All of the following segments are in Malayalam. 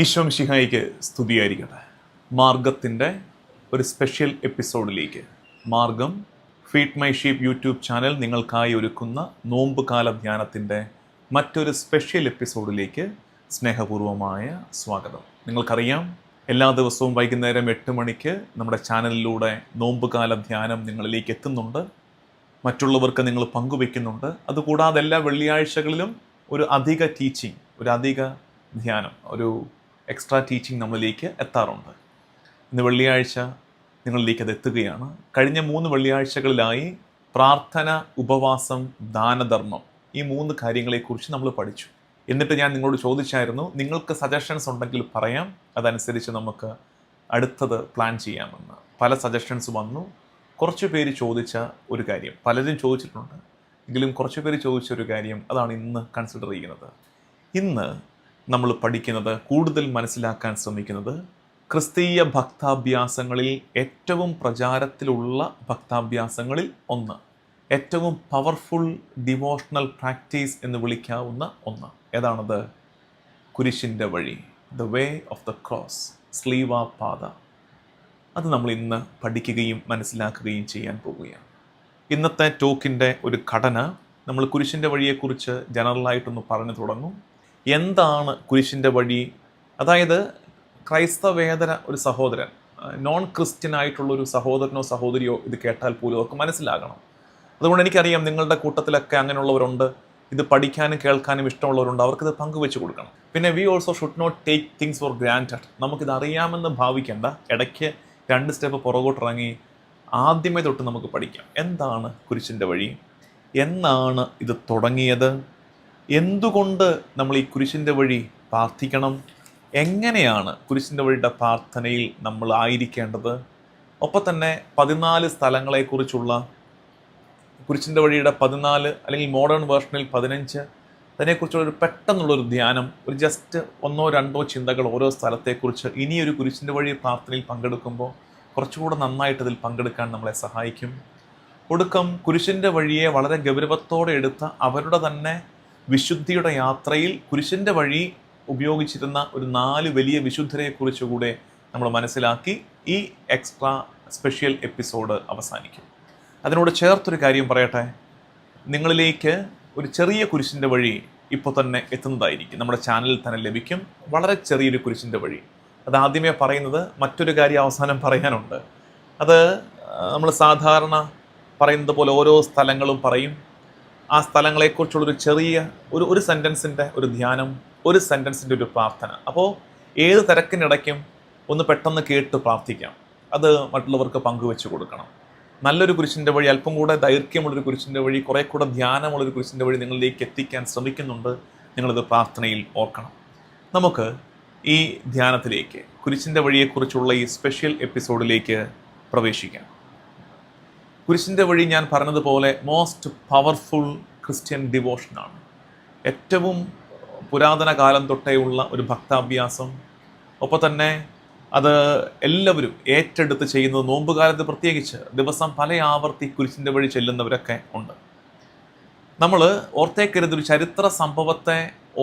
ഈശോ മിശിഹായിക്ക് സ്തുതിയായിരിക്കട്ടെ. മാർഗത്തിൻ്റെ ഒരു സ്പെഷ്യൽ എപ്പിസോഡിലേക്ക് മാർഗം feed my sheep YouTube channel നിങ്ങൾക്കായി ഒരുക്കുന്ന നോമ്പുകാല ധ്യാനത്തിൻ്റെ മറ്റൊരു സ്പെഷ്യൽ എപ്പിസോഡിലേക്ക് സ്നേഹപൂർവമായ സ്വാഗതം. നിങ്ങൾക്കറിയാം, എല്ലാ ദിവസവും വൈകുന്നേരം 8 മണിക്ക് നമ്മുടെ ചാനലിലൂടെ നോമ്പുകാല ധ്യാനം നിങ്ങളിലേക്ക് എത്തുന്നുണ്ട്. മറ്റുള്ളവർക്ക് നിങ്ങൾ പങ്കുവെക്കുന്നുണ്ട്. അതുകൂടാതെ എല്ലാ വെള്ളിയാഴ്ചകളിലും ഒരു അധിക ടീച്ചിങ്, ഒരു അധിക ധ്യാനം, ഒരു എക്സ്ട്രാ ടീച്ചിങ് നമ്മളിലേക്ക് എത്താറുണ്ട്. ഇന്ന് വെള്ളിയാഴ്ച നിങ്ങളിലേക്ക് അത് എത്തുകയാണ്. കഴിഞ്ഞ 3 വെള്ളിയാഴ്ചകളിലായി പ്രാർത്ഥന, ഉപവാസം, ദാനധർമ്മം, ഈ 3 കാര്യങ്ങളെക്കുറിച്ച് നമ്മൾ പഠിച്ചു. എന്നിട്ട് ഞാൻ നിങ്ങളോട് ചോദിച്ചായിരുന്നു, നിങ്ങൾക്ക് സജഷൻസ് ഉണ്ടെങ്കിൽ പറയാം, അതനുസരിച്ച് നമുക്ക് അടുത്തത് പ്ലാൻ ചെയ്യാമെന്ന്. പല സജഷൻസ് വന്നു. കുറച്ച് പേര് ചോദിച്ച ഒരു കാര്യം, പലരും ചോദിച്ചിട്ടുണ്ട് എങ്കിലും കുറച്ച് പേര് ചോദിച്ച ഒരു കാര്യം, അതാണ് ഇന്ന് കൺസിഡർ ചെയ്യുന്നത്. ഇന്ന് നമ്മൾ പഠിക്കുന്നത്, കൂടുതൽ മനസ്സിലാക്കാൻ ശ്രമിക്കുന്നത്, ക്രിസ്തീയ ഭക്താഭ്യാസങ്ങളിൽ ഏറ്റവും പ്രചാരത്തിലുള്ള ഭക്താഭ്യാസങ്ങളിൽ ഒന്ന്, ഏറ്റവും പവർഫുൾ ഡിവോഷണൽ പ്രാക്ടീസ് എന്ന് വിളിക്കാവുന്ന ഒന്ന്. ഏതാണത്? കുരിശിൻ്റെ വഴി, the way of the cross, Sleeva പാത. അത് നമ്മൾ ഇന്ന് പഠിക്കുകയും മനസ്സിലാക്കുകയും ചെയ്യാൻ പോവുകയാണ്. ഇന്നത്തെ ടോക്കിൻ്റെ ഒരു ഘടന, നമ്മൾ കുരിശിൻ്റെ വഴിയെക്കുറിച്ച് ജനറലായിട്ടൊന്ന് പറഞ്ഞു തുടങ്ങും. എന്താണ് കുരിശിൻ്റെ വഴി? അതായത് ക്രൈസ്തവേതര ഒരു സഹോദരൻ, നോൺ ക്രിസ്ത്യൻ ആയിട്ടുള്ളൊരു സഹോദരനോ സഹോദരിയോ ഇത് കേട്ടാൽ പോലും അവർക്ക് മനസ്സിലാകണം. അതുകൊണ്ട് എനിക്കറിയാം നിങ്ങളുടെ കൂട്ടത്തിലൊക്കെ അങ്ങനെയുള്ളവരുണ്ട്, ഇത് പഠിക്കാനും കേൾക്കാനും ഇഷ്ടമുള്ളവരുണ്ട്. അവർക്കിത് പങ്കുവെച്ച് കൊടുക്കണം. പിന്നെ we also should not take things for granted. നമുക്കിത് അറിയാമെന്ന് ഭാവിക്കേണ്ട. ഇടയ്ക്ക് 2 സ്റ്റെപ്പ് പുറകോട്ടിറങ്ങി ആദ്യമേ തൊട്ട് നമുക്ക് പഠിക്കാം. എന്താണ് കുരിശിൻ്റെ വഴി? എന്നാണ് ഇത് തുടങ്ങിയത്? എന്തുകൊണ്ട് നമ്മൾ ഈ കുരിശിൻ്റെ വഴി പ്രാർത്ഥിക്കണം? എങ്ങനെയാണ് കുരിശിൻ്റെ വഴിയുടെ പ്രാർത്ഥനയിൽ നമ്മൾ ആയിരിക്കേണ്ടത്? ഒപ്പം തന്നെ 14 സ്ഥലങ്ങളെക്കുറിച്ചുള്ള കുരിശിൻ്റെ വഴിയുടെ 14, അല്ലെങ്കിൽ മോഡേൺ വേർഷനിൽ 15, അതിനെക്കുറിച്ചുള്ളൊരു പെട്ടെന്നുള്ളൊരു ധ്യാനം, ഒരു ജസ്റ്റ് 1-2 ചിന്തകൾ ഓരോ സ്ഥലത്തെക്കുറിച്ച് ഇനിയൊരു കുരിശിൻ്റെ വഴി പ്രാർത്ഥനയിൽ പങ്കെടുക്കുമ്പോൾ കുറച്ചുകൂടെ നന്നായിട്ട് ഇതിൽ പങ്കെടുക്കാൻ നമ്മളെ സഹായിക്കും. ഒടുക്കം കുരിശിൻ്റെ വഴിയെ വളരെ ഗൗരവത്തോടെ എടുത്ത അവരുടെ തന്നെ വിശുദ്ധിയുടെ യാത്രയിൽ കുരിശിൻ്റെ വഴി ഉപയോഗിച്ചിരുന്ന ഒരു 4 വലിയ വിശുദ്ധരെക്കുറിച്ച് കൂടെ നമ്മൾ മനസ്സിലാക്കി ഈ എക്സ്ട്രാ സ്പെഷ്യൽ എപ്പിസോഡ് അവസാനിക്കും. അതിനോട് ചേർത്തൊരു കാര്യം പറയട്ടെ. നിങ്ങളിലേക്ക് ഒരു ചെറിയ കുരിശിൻ്റെ വഴി ഇപ്പോൾ തന്നെ എത്തുന്നതായിരിക്കും. നമ്മുടെ ചാനലിൽ തന്നെ ലഭിക്കും. വളരെ ചെറിയൊരു കുരിശിൻ്റെ വഴി. അത് ആദ്യമേ പറയുന്നത്, മറ്റൊരു കാര്യം അവസാനം പറയാനുണ്ട്. അത് നമ്മൾ സാധാരണ പറയുന്നത് പോലെ ഓരോ സ്ഥലങ്ങളും പറയും. ആ സ്ഥലങ്ങളെക്കുറിച്ചുള്ളൊരു ചെറിയ ഒരു സെൻറ്റൻസിൻ്റെ ഒരു ധ്യാനം, ഒരു സെൻറ്റൻസിൻ്റെ ഒരു പ്രാർത്ഥന. അപ്പോൾ ഏത് തിരക്കിനിടയ്ക്കും ഒന്ന് പെട്ടെന്ന് കേട്ട് പ്രാർത്ഥിക്കാം. അത് മറ്റുള്ളവർക്ക് പങ്കുവെച്ച് കൊടുക്കണം. നല്ലൊരു കുരിശിൻ്റെ വഴി, അല്പം കൂടെ ദൈർഘ്യമുള്ളൊരു കുരിശിൻ്റെ വഴി, കുറേ കൂടെ ധ്യാനമുള്ളൊരു കുരിശിൻ്റെ വഴി നിങ്ങളിലേക്ക് എത്തിക്കാൻ ശ്രമിക്കുന്നുണ്ട്. നിങ്ങളിത് പ്രാർത്ഥനയിൽ ഓർക്കണം. നമുക്ക് ഈ ധ്യാനത്തിലേക്ക്, കുരിശിൻ്റെ വഴിയെക്കുറിച്ചുള്ള ഈ സ്പെഷ്യൽ എപ്പിസോഡിലേക്ക് പ്രവേശിക്കാം. കുരിശിൻ്റെ വഴി ഞാൻ പറഞ്ഞതുപോലെ മോസ്റ്റ് പവർഫുൾ ക്രിസ്ത്യൻ ഡിവോഷനാണ്. ഏറ്റവും പുരാതന കാലം തൊട്ടേയുള്ള ഒരു ഭക്താഭ്യാസം. ഒപ്പം തന്നെ അത് എല്ലാവരും ഏറ്റെടുത്ത് ചെയ്യുന്നത്, നോമ്പുകാലത്ത് പ്രത്യേകിച്ച് ദിവസം പല ആവർത്തി കുരിശിൻ്റെ വഴി ചെല്ലുന്നവരൊക്കെ ഉണ്ട്. നമ്മൾ ഓർത്തേക്കരുത്, ഒരു ചരിത്ര സംഭവത്തെ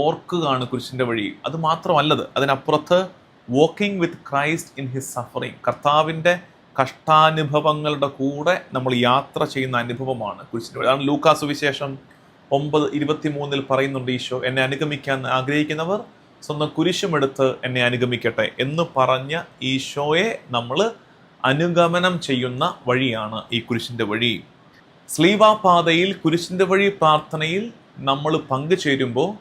ഓർക്കുകയാണ് കുരിശിൻ്റെ വഴി. അത് മാത്രമല്ലത്, അതിനപ്പുറത്ത് walking with Christ in his suffering, കർത്താവിൻ്റെ കഷ്ടാനുഭവങ്ങളുടെ കൂടെ നമ്മൾ യാത്ര ചെയ്യുന്ന അനുഭവമാണ് കുരിശിൻ്റെ വഴി. അതാണ് ലൂക്കാ സുവിശേഷം 9:23 പറയുന്നുണ്ട്, ഈശോ, എന്നെ അനുഗമിക്കാൻ ആഗ്രഹിക്കുന്നവർ സ്വന്തം കുരിശുമെടുത്ത് എന്നെ അനുഗമിക്കട്ടെ എന്ന് പറഞ്ഞ ഈശോയെ നമ്മൾ അനുഗമനം ചെയ്യുന്ന വഴിയാണ് ഈ കുരിശിൻ്റെ വഴി. സ്ലീവാ പാതയിൽ കുരിശിൻ്റെ വഴി പ്രാർത്ഥനയിൽ നമ്മൾ പങ്കുചേരുമ്പോൾ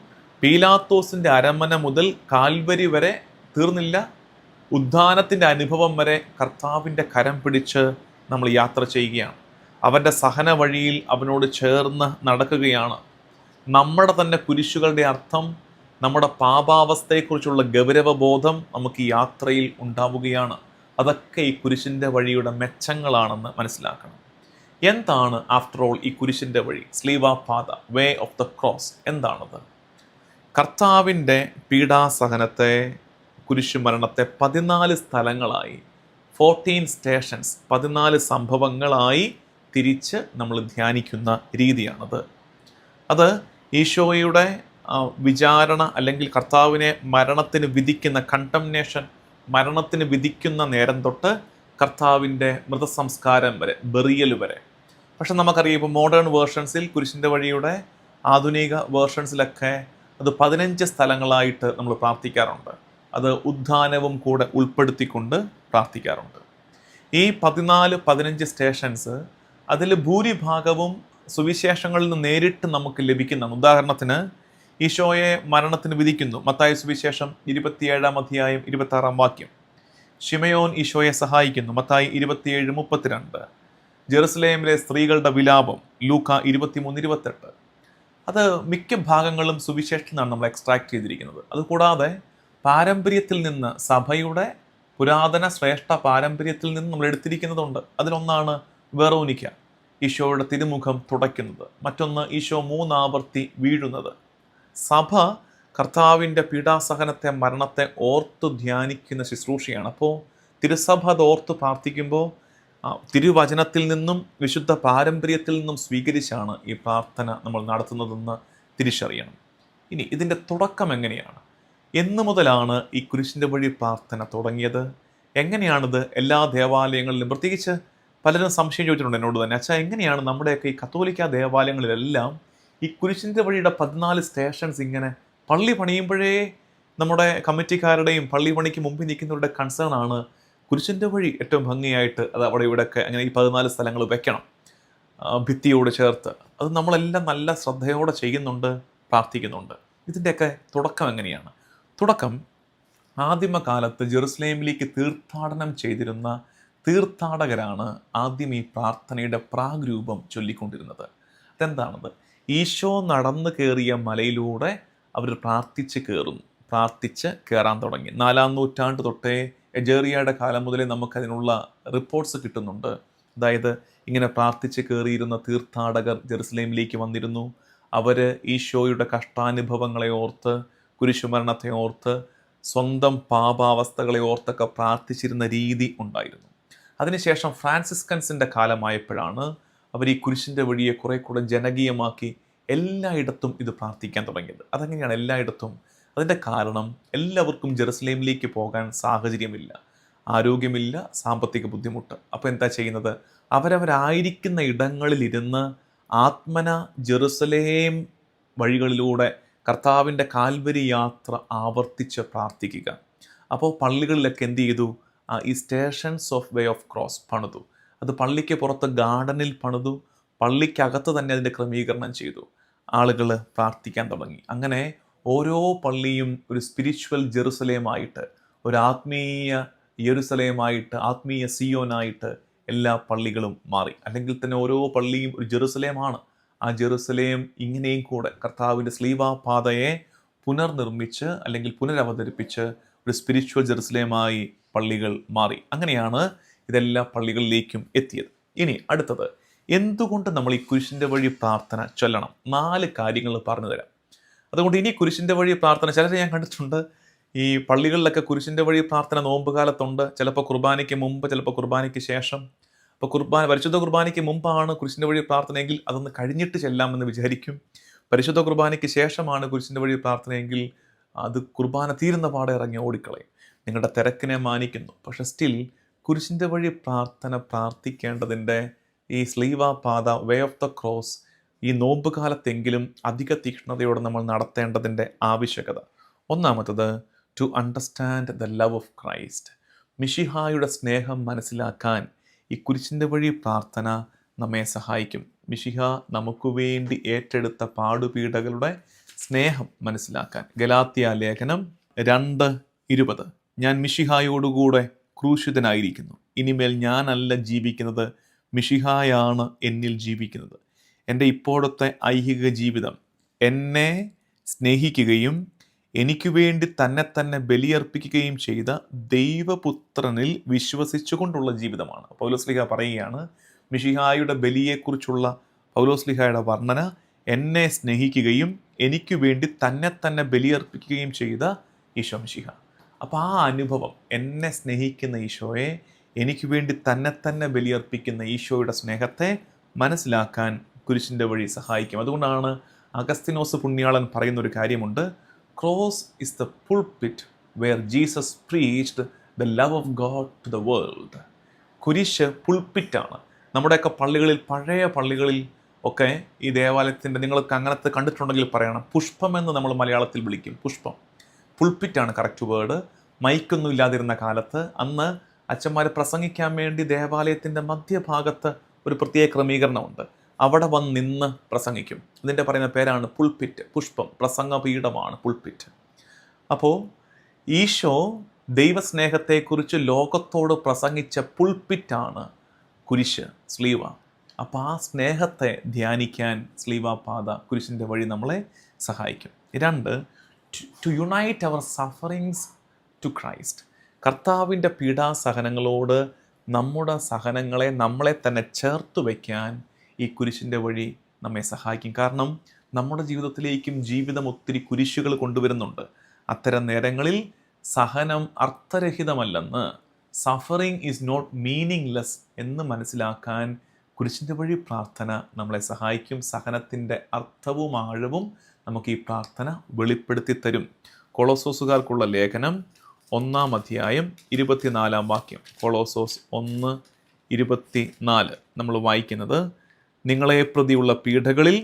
പീലാത്തോസിൻ്റെ അരമന മുതൽ കാൽവരി വരെ തീർന്നില്ല, ഉദ്ധാനത്തിൻ്റെ അനുഭവം വരെ കർത്താവിൻ്റെ കരം പിടിച്ച് നമ്മൾ യാത്ര ചെയ്യുകയാണ്. അവൻ്റെ സഹന വഴിയിൽ അവനോട് ചേർന്ന് നടക്കുകയാണ്. നമ്മുടെ തന്നെ കുരിശുകളുടെ അർത്ഥം, നമ്മുടെ പാപാവസ്ഥയെക്കുറിച്ചുള്ള ഗൗരവബോധം നമുക്ക് ഈ യാത്രയിൽ ഉണ്ടാവുകയാണ്. അതൊക്കെ ഈ കുരിശിൻ്റെ വഴിയുടെ മെച്ചങ്ങളാണെന്ന് മനസ്സിലാക്കണം. എന്താണ് ആഫ്റ്റർ ഓൾ ഈ കുരിശിൻ്റെ വഴി, സ്ലീവാ പാത, വേ ഓഫ് ദ ക്രോസ്? എന്താണത്? കർത്താവിൻ്റെ പീഡാസഹനത്തെ, കുരിശുമരണത്തെ 14 സ്ഥലങ്ങളായി, 14 സ്റ്റേഷൻസ്, 14 സംഭവങ്ങളായി തിരിച്ച് നമ്മൾ ധ്യാനിക്കുന്ന രീതിയാണത്. അത് ഈശോയുടെ വിചാരണ അല്ലെങ്കിൽ കർത്താവിനെ മരണത്തിന് വിധിക്കുന്ന കണ്ടംനേഷൻ, മരണത്തിന് വിധിക്കുന്ന നേരം തൊട്ട് കർത്താവിൻ്റെ മൃതസംസ്കാരം വരെ, ബെറിയൽ വരെ. പക്ഷെ നമുക്കറിയാം ഇപ്പോൾ മോഡേൺ വേർഷൻസിൽ കുരിശിൻ്റെ വഴിയുടെ ആധുനിക വേർഷൻസിലൊക്കെ അത് 15 സ്ഥലങ്ങളായിട്ട് നമ്മൾ പ്രാർത്ഥിക്കാറുണ്ട്. അത് ഉദ്ധാനവും കൂടെ ഉൾപ്പെടുത്തിക്കൊണ്ട് പ്രാർത്ഥിക്കാറുണ്ട്. ഈ 14-15 സ്റ്റേഷൻസ് അതിൽ ഭൂരിഭാഗവും സുവിശേഷങ്ങളിൽ നിന്ന് നേരിട്ട് നമുക്ക് ലഭിക്കുന്നതാണ്. ഉദാഹരണത്തിന് ഈശോയെ മരണത്തിന് വിധിക്കുന്നു, മത്തായി സുവിശേഷം 27-ാം അധ്യായം 26-ാം വാക്യം. ശിമയോൻ ഈശോയെ സഹായിക്കുന്നു, മത്തായി 27:32. ജെറുസലേമിലെ സ്ത്രീകളുടെ വിലാപം, ലൂക്ക 23:28. അത് മിക്ക ഭാഗങ്ങളും സുവിശേഷത്തിൽ നിന്നാണ് നമ്മൾ എക്സ്ട്രാക്ട് ചെയ്തിരിക്കുന്നത്. അതുകൂടാതെ പാരമ്പര്യത്തിൽ നിന്ന്, സഭയുടെ പുരാതന ശ്രേഷ്ഠ പാരമ്പര്യത്തിൽ നിന്ന് നമ്മൾ എടുത്തിരിക്കുന്നതുണ്ട്. അതിലൊന്നാണ് വെറോനിക്ക, ഈശോയുടെ തിരുമുഖം തുടയ്ക്കുന്നത്. മറ്റൊന്ന് ഈശോ 3 ആവർത്തി വീഴുന്നത്. സഭ കർത്താവിൻ്റെ പീഡാസഹനത്തെ, മരണത്തെ ഓർത്തു ധ്യാനിക്കുന്ന ശുശ്രൂഷയാണ്. അപ്പോൾ തിരുസഭ അത് ഓർത്ത് പ്രാർത്ഥിക്കുമ്പോൾ തിരുവചനത്തിൽ നിന്നും വിശുദ്ധ പാരമ്പര്യത്തിൽ നിന്നും സ്വീകരിച്ചാണ് ഈ പ്രാർത്ഥന നമ്മൾ നടത്തുന്നതെന്ന് തിരിച്ചറിയണം. ഇനി ഇതിൻ്റെ തുടക്കം എങ്ങനെയാണ്? എന്നു മുതലാണ് ഈ കുരിശിൻ്റെ വഴി പ്രാർത്ഥന തുടങ്ങിയത്? എങ്ങനെയാണിത് എല്ലാ ദേവാലയങ്ങളിലും? പ്രത്യേകിച്ച് പലരും സംശയം ചോദിച്ചിട്ടുണ്ട് എന്നോട് തന്നെ, അച്ഛാ എങ്ങനെയാണ് നമ്മുടെയൊക്കെ ഈ കത്തോലിക്ക ദേവാലയങ്ങളിലെല്ലാം ഈ കുരിശിൻ്റെ വഴിയുടെ 14 സ്റ്റേഷൻസ് ഇങ്ങനെ? പള്ളി പണിയുമ്പോഴേ നമ്മുടെ കമ്മിറ്റിക്കാരുടെയും പള്ളി പണിക്ക് മുമ്പിൽ നിൽക്കുന്നവരുടെ കൺസേൺ ആണ് കുരിശിൻ്റെ വഴി ഏറ്റവും ഭംഗിയായിട്ട് അത് അവിടെ ഇവിടെയൊക്കെ അങ്ങനെ ഈ 14 സ്ഥലങ്ങൾ വെക്കണം, ഭിത്തിയോട് ചേർത്ത്. അത് നമ്മളെല്ലാം നല്ല ശ്രദ്ധയോടെ ചെയ്യുന്നുണ്ട്, പ്രാർത്ഥിക്കുന്നുണ്ട്. ഇതിൻ്റെയൊക്കെ തുടക്കം എങ്ങനെയാണ്? തുടക്കം ആദിമകാലത്ത് ജെറുസലേമിലേക്ക് തീർത്ഥാടനം ചെയ്തിരുന്ന തീർത്ഥാടകരാണ് ആദ്യം ഈ പ്രാർത്ഥനയുടെ പ്രാഗ്രൂപം ചൊല്ലിക്കൊണ്ടിരുന്നത്. അതെന്താണത്? ഈശോ നടന്നു കയറിയ മലയിലൂടെ അവർ പ്രാർത്ഥിച്ച് കയറാൻ തുടങ്ങി. 4-ാം നൂറ്റാണ്ട് തൊട്ടേ, എജേറിയയുടെ കാലം മുതലേ നമുക്കതിനുള്ള റിപ്പോർട്ട്സ് കിട്ടുന്നുണ്ട്. അതായത് ഇങ്ങനെ പ്രാർത്ഥിച്ച് കയറിയിരുന്ന തീർത്ഥാടകർ ജെറുസലേമിലേക്ക് വന്നിരുന്നു. അവർ ഈശോയുടെ കഷ്ടാനുഭവങ്ങളെ ഓർത്ത്, കുരിശുമരണത്തെ ഓർത്ത്, സ്വന്തം പാപാവസ്ഥകളെ ഓർത്തൊക്കെ പ്രാർത്ഥിച്ചിരുന്ന രീതി ഉണ്ടായിരുന്നു. അതിനുശേഷം ഫ്രാൻസിസ്കൻസിൻ്റെ കാലമായപ്പോഴാണ് അവർ ഈ കുരിശിൻ്റെ വഴിയെ കുറെ കൂടെ ജനകീയമാക്കി എല്ലായിടത്തും ഇത് പ്രാർത്ഥിക്കാൻ തുടങ്ങിയത്. അതെങ്ങനെയാണ് എല്ലായിടത്തും? അതിൻ്റെ കാരണം എല്ലാവർക്കും ജെറുസലേമിലേക്ക് പോകാൻ സാഹചര്യമില്ല, ആരോഗ്യമില്ല, സാമ്പത്തിക ബുദ്ധിമുട്ട്. അപ്പോൾ എന്താ ചെയ്യുന്നത്? അവരവരായിരിക്കുന്ന ഇടങ്ങളിലിരുന്ന് ആത്മന ജെറുസലേം വഴികളിലൂടെ കർത്താവിൻ്റെ കാൽവരി യാത്ര ആവർത്തിച്ച് പ്രാർത്ഥിക്കുക. അപ്പോൾ പള്ളികളിലൊക്കെ എന്ത് ചെയ്തു? ഈ stations of way of cross പണിതു. അത് പള്ളിക്ക് പുറത്ത് ഗാർഡനിൽ പണിതു, പള്ളിക്കകത്ത് തന്നെ അതിൻ്റെ ക്രമീകരണം ചെയ്തു. ആളുകൾ പ്രാർത്ഥിക്കാൻ തുടങ്ങി. അങ്ങനെ ഓരോ പള്ളിയും ഒരു സ്പിരിച്വൽ ജെറുസലേമായിട്ട്, ഒരു ആത്മീയ യെരുസലേമായിട്ട്, ആത്മീയ സിയോനായിട്ട് എല്ലാ പള്ളികളും മാറി. അല്ലെങ്കിൽ തന്നെ ഓരോ പള്ളിയും ഒരു ജെറുസലേമാണ്. ആ ജെറുസലേം ഇങ്ങനെയും കൂടെ കർത്താവിൻ്റെ സ്ലീവാപാതയെ പുനർനിർമ്മിച്ച് അല്ലെങ്കിൽ പുനരവതരിപ്പിച്ച് ഒരു സ്പിരിച്വൽ ജെറുസലേമായി പള്ളികൾ മാറി. അങ്ങനെയാണ് ഇതെല്ലാ പള്ളികളിലേക്കും എത്തിയത്. ഇനി അടുത്തത്, എന്തുകൊണ്ട് നമ്മൾ ഈ കുരിശിൻ്റെ വഴി പ്രാർത്ഥന ചൊല്ലണം? 4 കാര്യങ്ങൾ പറഞ്ഞു തരാം. അതുകൊണ്ട് ഇനി കുരിശിൻ്റെ വഴി പ്രാർത്ഥന ചിലരെ ഞാൻ കണ്ടിട്ടുണ്ട്, ഈ പള്ളികളിലൊക്കെ കുരിശിൻ്റെ വഴി പ്രാർത്ഥന നോമ്പ് കാലത്തുണ്ട്, ചിലപ്പോൾ കുർബാനയ്ക്ക് മുമ്പ്, ചിലപ്പോൾ കുർബാനയ്ക്ക് ശേഷം. അപ്പോൾ പരിശുദ്ധ കുർബാനയ്ക്ക് മുമ്പാണ് കുരിശിൻ്റെ വഴി പ്രാർത്ഥനയെങ്കിൽ അതൊന്ന് കഴിഞ്ഞിട്ട് ചെല്ലാമെന്ന് വിചാരിക്കും. പരിശുദ്ധ കുർബാനയ്ക്ക് ശേഷമാണ് കുരിശിൻ്റെ വഴി പ്രാർത്ഥനയെങ്കിൽ അത് കുർബാന തീരുന്ന പാടെ ഇറങ്ങി ഓടിക്കളയും. നിങ്ങളുടെ തിരക്കിനെ മാനിക്കുന്നു. പക്ഷെ സ്റ്റിൽ കുരിശിൻ്റെ വഴി പ്രാർത്ഥന പ്രാർത്ഥിക്കേണ്ടതിൻ്റെ ഈ സ്ലീവാപാത, വേ ഓഫ് ദ ക്രോസ്, ഈ നോമ്പ് കാലത്തെങ്കിലും അധിക തീക്ഷ്ണതയോടെ നമ്മൾ നടത്തേണ്ടതിൻ്റെ ആവശ്യകത. ഒന്നാമത്തത്, to understand the love of Christ. മിശിഹായുടെ സ്നേഹം മനസ്സിലാക്കാൻ ഈ കുരിശിൻ്റെ വഴി പ്രാർത്ഥന നമ്മെ സഹായിക്കും. മിശിഹ നമുക്ക് വേണ്ടി ഏറ്റെടുത്ത പാടുപീഡകളുടെ സ്നേഹം മനസ്സിലാക്കാൻ. ഗലാത്യ ലേഖനം 2:20. ഞാൻ മിശിഹായോടുകൂടെ ക്രൂശിതനായിരിക്കുന്നു. ഇനിമേൽ ഞാനല്ല ജീവിക്കുന്നത്, മിശിഹായാണ് എന്നിൽ ജീവിക്കുന്നത്. എൻ്റെ ഇപ്പോഴത്തെ ഐഹിക ജീവിതം എന്നെ സ്നേഹിക്കുകയും എനിക്ക് വേണ്ടി തന്നെ ബലിയർപ്പിക്കുകയും ചെയ്ത ദൈവപുത്രനിൽ വിശ്വസിച്ചുകൊണ്ടുള്ള ജീവിതമാണ്. പൗലോസ്ലീഹ പറയുകയാണ്, മിശിഹായുടെ ബലിയെക്കുറിച്ചുള്ള പൗലോസ്ലീഹയുടെ വർണ്ണന, എന്നെ സ്നേഹിക്കുകയും എനിക്ക് വേണ്ടി തന്നെ ബലിയർപ്പിക്കുകയും ചെയ്ത ഈശോ മിശിഹ. അപ്പോൾ ആ അനുഭവം, എന്നെ സ്നേഹിക്കുന്ന ഈശോയെ, എനിക്ക് വേണ്ടി തന്നെ ബലിയർപ്പിക്കുന്ന ഈശോയുടെ സ്നേഹത്തെ മനസ്സിലാക്കാൻ കുരിശിൻ്റെ വഴി സഹായിക്കും. അതുകൊണ്ടാണ് അഗസ്തിനോസ് പുണ്യാളൻ പറയുന്ന ഒരു കാര്യമുണ്ട്, cross is the pulpit where Jesus preached the love of God to the world. കുരിശ് പുൾപിറ്റാണ്. നമ്മുടെയൊക്കെ പള്ളികളിൽ, പഴയ പള്ളികളിൽ ഒക്കെ ഈ ദേവാലയത്തിൻ്റെ, നിങ്ങൾക്ക് അങ്ങനത്തെ കണ്ടിട്ടുണ്ടെങ്കിൽ പറയണം, പുഷ്പമെന്ന് നമ്മൾ മലയാളത്തിൽ വിളിക്കും. പുഷ്പം, പുൾപിറ്റാണ് കറക്റ്റ് വേർഡ്. മൈക്കൊന്നും ഇല്ലാതിരുന്ന കാലത്ത് അന്ന് അച്ഛന്മാർ പ്രസംഗിക്കാൻ വേണ്ടി ദേവാലയത്തിൻ്റെ മധ്യഭാഗത്ത് ഒരു പ്രത്യേക ക്രമീകരണമുണ്ട്. അവിടെ വന്ന് നിന്ന് പ്രസംഗിക്കും. ഇതിൻ്റെ പറയുന്ന പേരാണ് പുൾപിറ്റ്. പുഷ്പം, പ്രസംഗപീഠമാണ് പുൾപിറ്റ്. അപ്പോൾ ഈശോ ദൈവസ്നേഹത്തെക്കുറിച്ച് ലോകത്തോട് പ്രസംഗിച്ച പുൾപിറ്റാണ് കുരിശ്, സ്ലീവ. അപ്പോൾ ആ സ്നേഹത്തെ ധ്യാനിക്കാൻ സ്ലീവ പാത, കുരിശിൻ്റെ വഴി നമ്മളെ സഹായിക്കും. 2, to unite our sufferings to Christ. കർത്താവിൻ്റെ പീഡാസഹനങ്ങളോട് നമ്മുടെ സഹനങ്ങളെ, നമ്മളെ തന്നെ ചേർത്ത് വയ്ക്കാൻ ഈ കുരിശിൻ്റെ വഴി നമ്മെ സഹായിക്കും. കാരണം നമ്മുടെ ജീവിതത്തിലേക്കും ജീവിതം ഒത്തിരി കുരിശുകൾ കൊണ്ടുവരുന്നുണ്ട്. അത്തരം നേരങ്ങളിൽ സഹനം അർത്ഥരഹിതമല്ലെന്ന്, സഫറിങ് ഈസ് നോട്ട് മീനിങ്ലെസ് എന്ന് മനസ്സിലാക്കാൻ കുരിശിൻ്റെ വഴി പ്രാർത്ഥന നമ്മളെ സഹായിക്കും. സഹനത്തിൻ്റെ അർത്ഥവും ആഴവും നമുക്ക് ഈ പ്രാർത്ഥന വെളിപ്പെടുത്തി തരും. കൊളോസോസുകാർക്കുള്ള ലേഖനം 1-ാം അധ്യായം 24-ാം വാക്യം. കൊളോസോസ് 1:24 നമ്മൾ വായിക്കുന്നത്, നിങ്ങളെ പ്രതിയുള്ള പീഡകളിൽ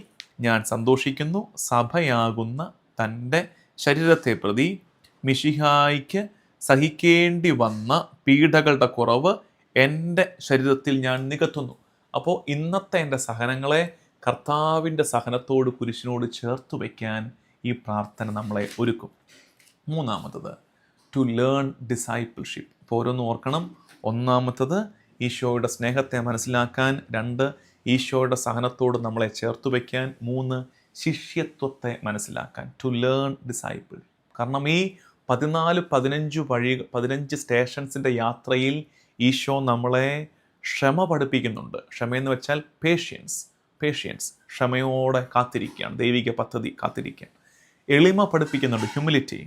ഞാൻ സന്തോഷിക്കുന്നു, സഭയാകുന്ന തൻ്റെ ശരീരത്തെ പ്രതി മിശിഹായ്ക്ക് സഹിക്കേണ്ടി വന്ന പീഡകളുടെ കുറവ് എൻ്റെ ശരീരത്തിൽ ഞാൻ നികത്തുന്നു. അപ്പോൾ ഇന്നത്തെ എൻ്റെ സഹനങ്ങളെ കർത്താവിൻ്റെ സഹനത്തോട്, കുരിശിനോട് ചേർത്ത് വയ്ക്കാൻ ഈ പ്രാർത്ഥന നമ്മളെ ഒരുക്കും. 3-ാമത്തത്, ടു ലേൺ ഡിസൈപ്പിൾഷിപ്പ്. ഇപ്പോൾ ഓരോന്ന് ഓർക്കണം. 1-ാമത്തത് ഈശോയുടെ സ്നേഹത്തെ മനസ്സിലാക്കാൻ, 2 ഈശോയുടെ സഹനത്തോട് നമ്മളെ ചേർത്ത് വയ്ക്കാൻ, 3 ശിഷ്യത്വത്തെ മനസ്സിലാക്കാൻ. To learn disciple. കാരണം ഈ 15 സ്റ്റേഷൻസിൻ്റെ യാത്രയിൽ ഈശോ നമ്മളെ ക്ഷമ പഠിപ്പിക്കുന്നുണ്ട്. ക്ഷമയെന്ന് വെച്ചാൽ പേഷ്യൻസ്, ക്ഷമയോടെ കാത്തിരിക്കുകയാണ്, ദൈവിക പദ്ധതി കാത്തിരിക്കാൻ. എളിമ പഠിപ്പിക്കുന്നുണ്ട്, ഹ്യൂമിലിറ്റി.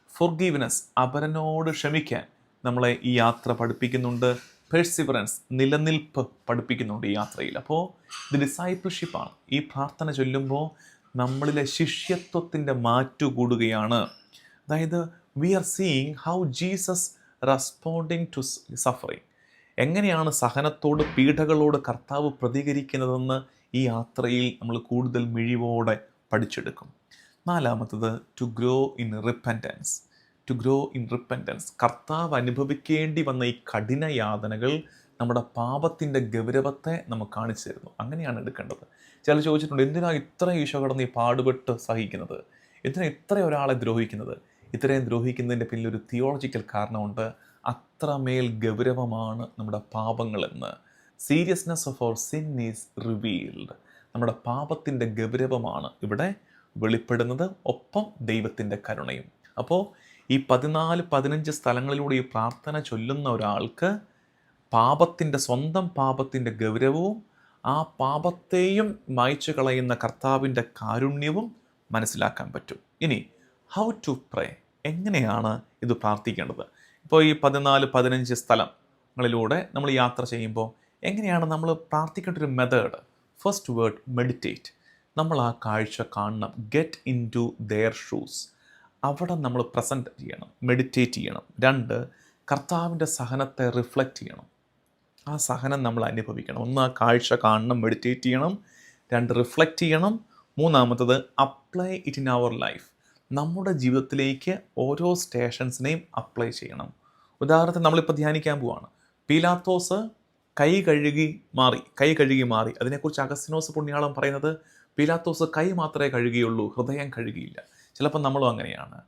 ഫൊർഗീവ്നെസ്, അപരനോട് ക്ഷമിക്കാൻ നമ്മളെ ഈ യാത്ര പഠിപ്പിക്കുന്നുണ്ട്. പെർസിവറൻസ്, നിലനിൽപ്പ് പഠിപ്പിക്കുന്നുണ്ട് ഈ യാത്രയിൽ. അപ്പോൾ ഇത് ഡിസൈപ്പിൾഷിപ്പാണ്. ഈ പ്രാർത്ഥന ചൊല്ലുമ്പോൾ നമ്മളിലെ ശിഷ്യത്വത്തിൻ്റെ മാറ്റു കൂടുകയാണ്. അതായത് we are seeing how Jesus responding to suffering. എങ്ങനെയാണ് സഹനത്തോട്, പീഡകളോട് കർത്താവ് പ്രതികരിക്കുന്നതെന്ന് ഈ യാത്രയിൽ നമ്മൾ കൂടുതൽ മിഴിവോടെ പഠിച്ചെടുക്കും. 4-ാമത്തത്, ടു ഗ്രോ ഇൻ റിപ്പൻറ്റൻസ്. കർത്താവ് അനുഭവിക്കേണ്ടി വന്ന ഈ കഠിന യാതനകൾ നമ്മുടെ പാപത്തിൻ്റെ ഗൗരവത്തെ നമുക്ക് കാണിച്ചു തരുന്നു. അങ്ങനെയാണ് എടുക്കേണ്ടത്. ചിലർ ചോദിച്ചിട്ടുണ്ട്, എന്തിനാ ഇത്ര ഈശോ കടന്ന് ഈ പാടുപെട്ട് സഹിക്കുന്നത്, എന്തിനാ ഇത്ര ഒരാളെ ദ്രോഹിക്കുന്നത്? ഇത്രയും ദ്രോഹിക്കുന്നതിൻ്റെ പിന്നിൽ ഒരു തിയോളജിക്കൽ കാരണമുണ്ട്. അത്രമേൽ ഗൗരവമാണ് നമ്മുടെ പാപങ്ങളെന്ന്. Seriousness of our sin is revealed. നമ്മുടെ പാപത്തിൻ്റെ ഗൗരവമാണ് ഇവിടെ വെളിപ്പെടുന്നത്, ഒപ്പം ദൈവത്തിൻ്റെ കരുണയും. അപ്പോൾ ഈ 14-15 സ്ഥലങ്ങളിലൂടെ ഈ പ്രാർത്ഥന ചൊല്ലുന്ന ഒരാൾക്ക് സ്വന്തം പാപത്തിൻ്റെ ഗൗരവവും ആ പാപത്തെയും മായ്ച്ചു കളയുന്ന കർത്താവിൻ്റെ കാരുണ്യവും മനസ്സിലാക്കാൻ പറ്റും. ഇനി ഹൗ ടു പ്രേ, എങ്ങനെയാണ് ഇത് പ്രാർത്ഥിക്കേണ്ടത്? ഇപ്പോൾ ഈ 14-15 സ്ഥലങ്ങളിലൂടെ നമ്മൾ യാത്ര ചെയ്യുമ്പോൾ എങ്ങനെയാണ് നമ്മൾ പ്രാർത്ഥിക്കേണ്ട ഒരു മെത്തേഡ്? First word, meditate. നമ്മൾ ആ കാഴ്ച കാണണം. Get into their shoes. അവിടെ നമ്മൾ പ്രസൻറ്റ് ചെയ്യണം, മെഡിറ്റേറ്റ് ചെയ്യണം. 2, കർത്താവിൻ്റെ സഹനത്തെ റിഫ്ലക്റ്റ് ചെയ്യണം. ആ സഹനം നമ്മൾ അനുഭവിക്കണം. 1, ആ കാഴ്ച കാണണം, മെഡിറ്റേറ്റ് ചെയ്യണം. 2, റിഫ്ലക്റ്റ് ചെയ്യണം. 3-ാമത്തത്, apply it in our life. നമ്മുടെ ജീവിതത്തിലേക്ക് ഓരോ സ്റ്റേഷൻസിനെയും അപ്ലൈ ചെയ്യണം. ഉദാഹരണത്തിന് നമ്മളിപ്പോൾ ധ്യാനിക്കാൻ പോവാണ്. പീലാത്തോസ് കൈ കഴുകി മാറി. അതിനെക്കുറിച്ച് അഗസ്തിനോസ് പുണ്യാളം പറയുന്നത്, പീലാത്തോസ് കൈ മാത്രമേ കഴുകിയുള്ളൂ, ഹൃദയം കഴുകിയില്ല. ചിലപ്പോൾ നമ്മളും അങ്ങനെയാണ്.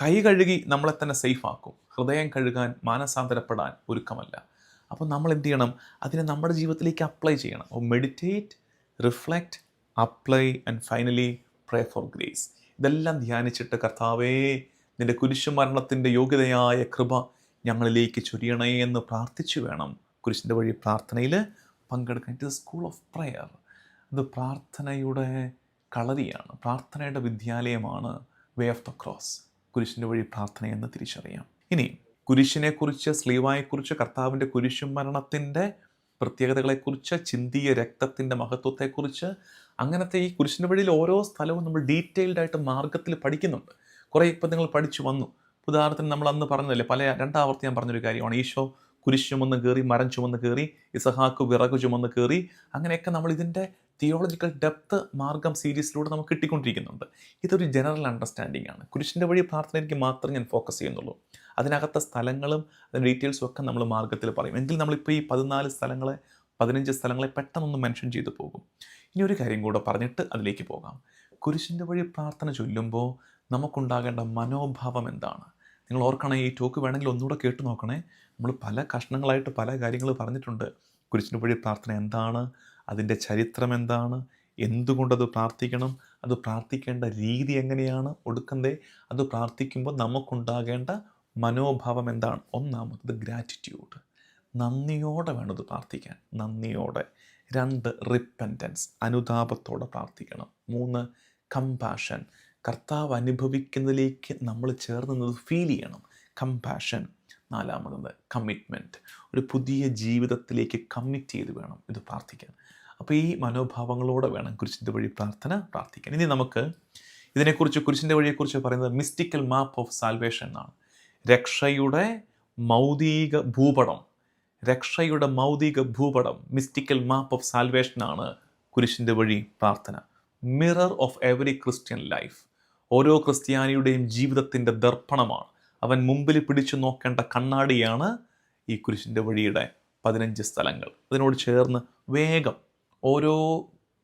കൈ കഴുകി നമ്മളെ തന്നെ സേഫാക്കും, ഹൃദയം കഴുകാൻ, മാനസാന്തരപ്പെടാൻ ഒരുക്കമല്ല. അപ്പോൾ നമ്മൾ എന്ത് ചെയ്യണം? അതിനെ നമ്മുടെ ജീവിതത്തിലേക്ക് അപ്ലൈ ചെയ്യണം. അപ്പോൾ meditate, reflect, apply and finally pray for grace. ഇതെല്ലാം ധ്യാനിച്ചിട്ട്, കർത്താവേ, നിൻ്റെ കുരിശുമരണത്തിൻ്റെ യോഗ്യതയായ കൃപ ഞങ്ങളിലേക്ക് ചൊരിയണേ എന്ന് പ്രാർത്ഥിച്ചു വേണം കുരിശിൻ്റെ വഴി പ്രാർത്ഥനയിൽ പങ്കെടുക്കാൻ. It is school of prayer. അത് പ്രാർത്ഥനയുടെ കളരിയാണ്, പ്രാർത്ഥനയുടെ വിദ്യാലയമാണ് വേ ഓഫ് ദ ക്രോസ്, കുരിശിൻ്റെ വഴി പ്രാർത്ഥനയെന്ന് തിരിച്ചറിയാം. ഇനി കുരിശിനെക്കുറിച്ച്, സ്ലീവായെക്കുറിച്ച്, കർത്താവിൻ്റെ കുരിശുമരണത്തിൻ്റെ പ്രത്യേകതകളെക്കുറിച്ച്, ചിന്തിയ രക്തത്തിൻ്റെ മഹത്വത്തെക്കുറിച്ച്, അങ്ങനത്തെ ഈ കുരിശിൻ്റെ വഴിയിൽ ഓരോ സ്ഥലവും നമ്മൾ ഡീറ്റെയിൽഡ് ആയിട്ട് മാർഗത്തിൽ പഠിക്കുന്നുണ്ട്. കുറേ ഇപ്പം നിങ്ങൾ പഠിച്ചു വന്നു. ഉദാഹരണത്തിന് നമ്മൾ അന്ന് പറഞ്ഞതല്ലേ, രണ്ടാവർത്തി ഞാൻ പറഞ്ഞൊരു കാര്യമാണ്, ഈശോ കുരിശ് ചുമന്ന് കയറി, മരം ചുമന്ന് കയറി, ഇസഹാക്ക് വിറക് ചുമന്ന് കയറി, അങ്ങനെയൊക്കെ നമ്മൾ ഇതിൻ്റെ തിയോളജിക്കൽ ഡെപ്ത് മാർഗം സീരീസിലൂടെ നമുക്ക് കിട്ടിക്കൊണ്ടിരിക്കുന്നുണ്ട്. ഇതൊരു ജനറൽ അണ്ടർസ്റ്റാൻഡിംഗ് ആണ്. കുരിശിൻ്റെ വഴി പ്രാർത്ഥനയ്ക്ക് മാത്രം ഞാൻ ഫോക്കസ് ചെയ്യുന്നുള്ളൂ. അതിനകത്തെ സ്ഥലങ്ങളും അതിൻ്റെ ഡീറ്റെയിൽസും ഒക്കെ നമ്മൾ മാർഗത്തിൽ പറയും. എങ്കിൽ നമ്മളിപ്പോൾ ഈ 14 സ്ഥലങ്ങളെ 15 സ്ഥലങ്ങളെ പെട്ടെന്നൊന്ന് മെൻഷൻ ചെയ്തു പോകും. ഇനി ഒരു കാര്യം കൂടെ പറഞ്ഞിട്ട് അതിലേക്ക് പോകാം. കുരിശിൻ്റെ വഴി പ്രാർത്ഥന ചൊല്ലുമ്പോൾ നമുക്കുണ്ടാകേണ്ട മനോഭാവം എന്താണ്? നിങ്ങൾ ഓർക്കണേ, ഈ ടോക്ക് വേണമെങ്കിൽ ഒന്നുകൂടെ കേട്ട് നോക്കണേ. നമ്മൾ പല കഷ്ണങ്ങളായിട്ട് പല കാര്യങ്ങൾ പറഞ്ഞിട്ടുണ്ട്. കുരിശിൻ്റെ വഴി പ്രാർത്ഥന എന്താണ്, അതിൻ്റെ ചരിത്രം എന്താണ്, എന്തുകൊണ്ടത് പ്രാർത്ഥിക്കണം, അത് പ്രാർത്ഥിക്കേണ്ട രീതി എങ്ങനെയാണ്, ഒടുക്കന്തേ അത് പ്രാർത്ഥിക്കുമ്പോൾ നമുക്കുണ്ടാകേണ്ട മനോഭാവം എന്താണ്? ഒന്നാമത് ഗ്രാറ്റിറ്റ്യൂഡ്, നന്ദിയോടെ വേണത് പ്രാർത്ഥിക്കാൻ, നന്ദിയോടെ. 2 റിപ്പൻറ്റൻസ്, അനുതാപത്തോടെ പ്രാർത്ഥിക്കണം. 3 കമ്പാഷൻ, കർത്താവ് അനുഭവിക്കുന്നതിലേക്ക് നമ്മൾ ചേർന്ന് നിന്ന് ഫീൽ ചെയ്യണം, കമ്പാഷൻ. 4 കമ്മിറ്റ്മെൻറ്റ്, ഒരു പുതിയ ജീവിതത്തിലേക്ക് കമ്മിറ്റ് ചെയ്ത് വേണം ഇത് പ്രാർത്ഥിക്കാൻ. അപ്പോൾ ഈ മനോഭാവങ്ങളോടെ വേണം കുരിശിൻ്റെ വഴി പ്രാർത്ഥന പ്രാർത്ഥിക്കാൻ. ഇനി നമുക്ക് ഇതിനെക്കുറിച്ച്, കുരിശിൻ്റെ വഴിയെക്കുറിച്ച് പറയുന്നത് മിസ്റ്റിക്കൽ മാപ്പ് ഓഫ് സാൽവേഷൻ എന്നാണ്. രക്ഷയുടെ മൗതിക ഭൂപടം, രക്ഷയുടെ മൗതിക ഭൂപടം, മിസ്റ്റിക്കൽ മാപ്പ് ഓഫ് സാൽവേഷനാണ് കുരിശിൻ്റെ വഴി പ്രാർത്ഥന. Mirror of every Christian life, ഓരോ ക്രിസ്ത്യാനിയുടെയും ജീവിതത്തിൻ്റെ ദർപ്പണമാണ്. അവൻ മുമ്പിൽ പിടിച്ചു നോക്കേണ്ട കണ്ണാടിയാണ് ഈ കുരിശിൻ്റെ വഴിയുടെ 15 സ്ഥലങ്ങൾ. അതിനോട് ചേർന്ന് വേഗം ഓരോ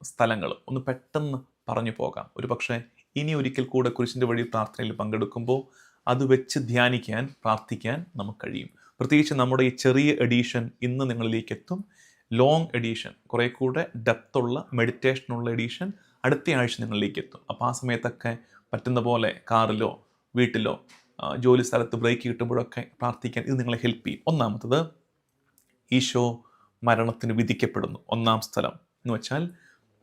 സ്ഥലങ്ങളും ഒന്ന് പെട്ടെന്ന് പറഞ്ഞു പോകാം. ഒരു പക്ഷേ ഇനി ഒരിക്കൽ കൂടെ കുരിശിൻ്റെ വഴി പ്രാർത്ഥനയിൽ പങ്കെടുക്കുമ്പോൾ അത് വെച്ച് ധ്യാനിക്കാൻ, പ്രാർത്ഥിക്കാൻ നമുക്ക് കഴിയും. പ്രത്യേകിച്ച് നമ്മുടെ ഈ ചെറിയ എഡീഷൻ ഇന്ന് നിങ്ങളിലേക്ക് എത്തും. ലോങ് എഡീഷൻ, കുറേ കൂടെ ഡെപ്തുള്ള മെഡിറ്റേഷനുള്ള എഡീഷൻ അടുത്ത ആഴ്ച നിങ്ങളിലേക്ക് എത്തും. അപ്പോൾ ആ സമയത്തൊക്കെ പറ്റുന്ന പോലെ കാറിലോ വീട്ടിലോ ജോലി സ്ഥലത്ത് ബ്രേക്ക് കിട്ടുമ്പോഴൊക്കെ പ്രാർത്ഥിക്കാൻ ഇത് നിങ്ങളെ ഹെൽപ്പ് ചെയ്യും. ഒന്നാമത്തത്, ഈശോ മരണത്തിന് വിധിക്കപ്പെടുന്നു. 1-ാം സ്ഥലം എന്ന് വെച്ചാൽ